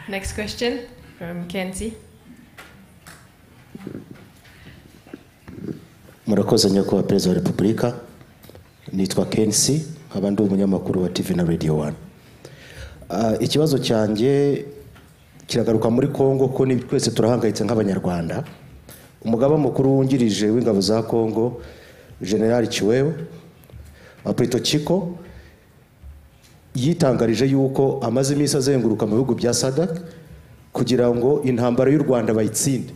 Next question from KNC. Murakoze nyakubahwa Perezida wa Repubulika. Nitwa KNC, abandi umunyamakuru wa TV na Radio 1. Ikibazo cyanjye kiragaruka muri Kongo ko ni twese turahangayitse nk'abanyarwanda. Umugaba mukuru wungirije w'ingabo za Kongo, General Chiwewe Aprito Chiko, yitangarije yuko amaze iminsi azenguruka mu bihugu bya SADC kugira ngo intambara y'u Rwanda bayitsinde.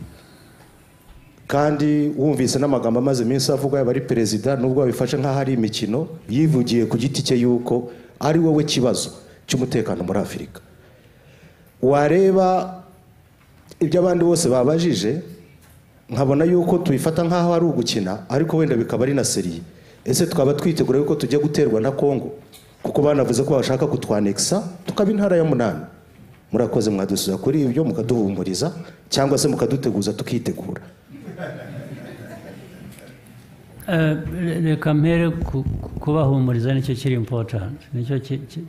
Kandi wumvise n'amagambo amaze iminsi avuga y'abari perezida nubwo babifashe nka hari imikino, yivugiye ku giti cye yuko ari wowe kibazo cy'umutekano muri Afurika. Wareba ibyo abandi bose babajije, nkabona yuko tuyifata nkaho ari ugukina, ariko wenda bikaba ari na serie. Ese twaba twitegura yuko tujya guterwa na Kongo kuko banavuze ko bashaka kutwanexa tukaba intara ya 8. Murakoze mwadusuza kuri ibyo mukaduhumuriza cyangwa se mukaduteguza tukitegura. Reka mpere kubahumuriza nicyo kiri important, nicyo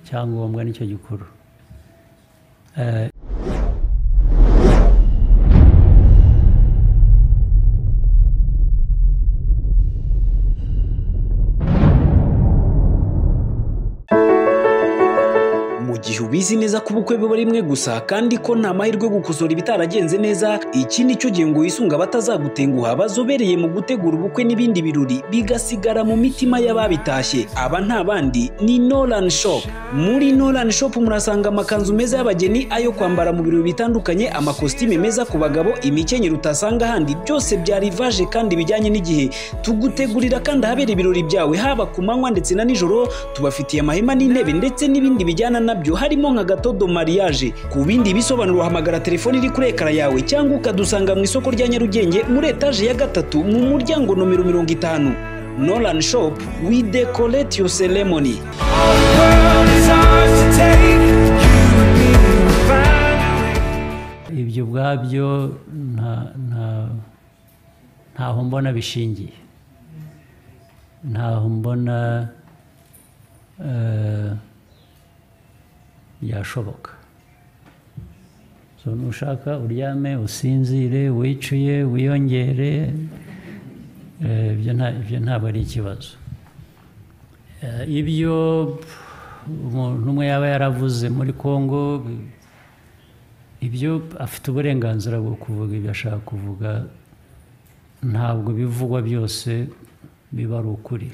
cyangombwa, nicyo gikuru. Gihe ubizi neza ko ubukwe biba rimwe gusa kandi ko nta mahirwe gukosora ibitaragenze neza, iki nicyo gihe ngo wisunga batazagutenguha bazobereye mu gutegura ubukwe n'ibindi birori bigasigara mu mitima y'ababitashye. Aba nta bandi ni Nolan Shop. Muri Nolan Shop murasanga amakanzu meza y'abageni, ayo kwambara mu birori bitandukanye, amakositime meza ku bagabo, imikenyero utasanga handi, byose bya rivage kandi bijyanye n'igihe. Tugutegurira kandi ahabera ibirori byawe haba ku manywa ndetse na nijoro. Tubafitiye amahema n'intebe ndetse n'ibindi bijyana nabyo harimo nka gatodo mariage. Ku bindi bisobanuro hamagara telefoni iri kuri ekara yawe cyangwa ukadusanga mu isoko rya Nyarugenge muri etage ya 3 mu muryango nomero 50. Nolan Shop, we decorate your ceremony. Ibyo bwabyo ntaho mbona bishingiye, ntaho mbona yashoboka. So nushaka uryame usinzire wicuye wiyongere, ibyo ntabwo ari ikibazo. Ibyo umuntu umwe yaba yaravuze muri Kongo, ibyo afite uburenganzira bwo kuvuga ibyo ashaka kuvuga, ntabwo bivugwa byose biba ari ukuri,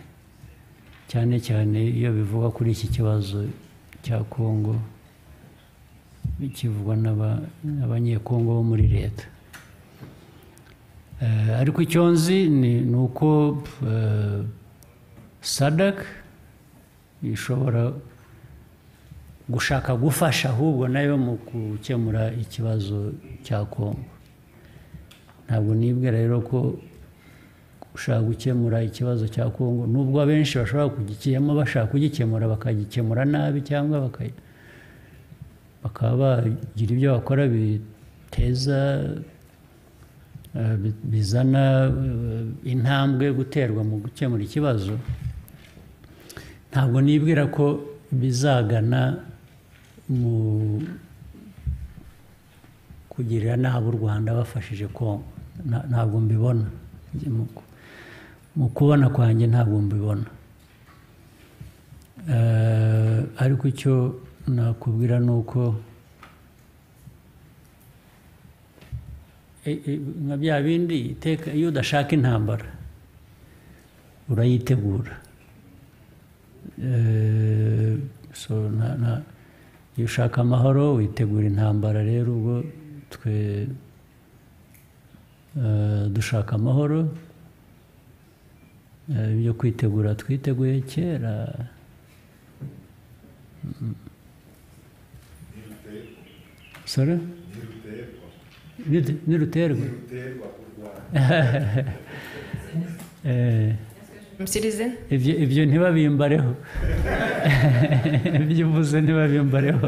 cyane cyane iyo bivugwa kuri iki kibazo cya Kongo bikivugwa n'abanyekongo bo muri leta. Ariko icyo nzi ni uko SADC ishobora gushaka gufasha ahubwo nayo mu gukemura ikibazo cya Kongo. Ntabwo nibwira rero ko ushaka gukemura ikibazo cya Kongo, nubwo abenshi bashobora kugikemura bashaka kugikemura bakagikemura nabi, cyangwa bakaba bagira ibyo bakora biteza bizana intambwe guterwa mu gukemura ikibazo. Ntabwo nibwira ko bizagana mu kugirira nabi u Rwanda bafashije Kongo. Ntabwo mbibona, mu kubona kwanjye ntabwo mbibona. Ariko icyo nakubwira ni uko nka bya bindi iyo udashaka intambara urayitegura. Iyo ushaka amahoro witegura intambara. Rero ubwo twe dushaka amahoro, ibyo kwitegura twiteguye kera. Sorry? Niruterwa. Citizen? Ibyo ntibabimbareho. Ibyo uvuze ntibabimbareho.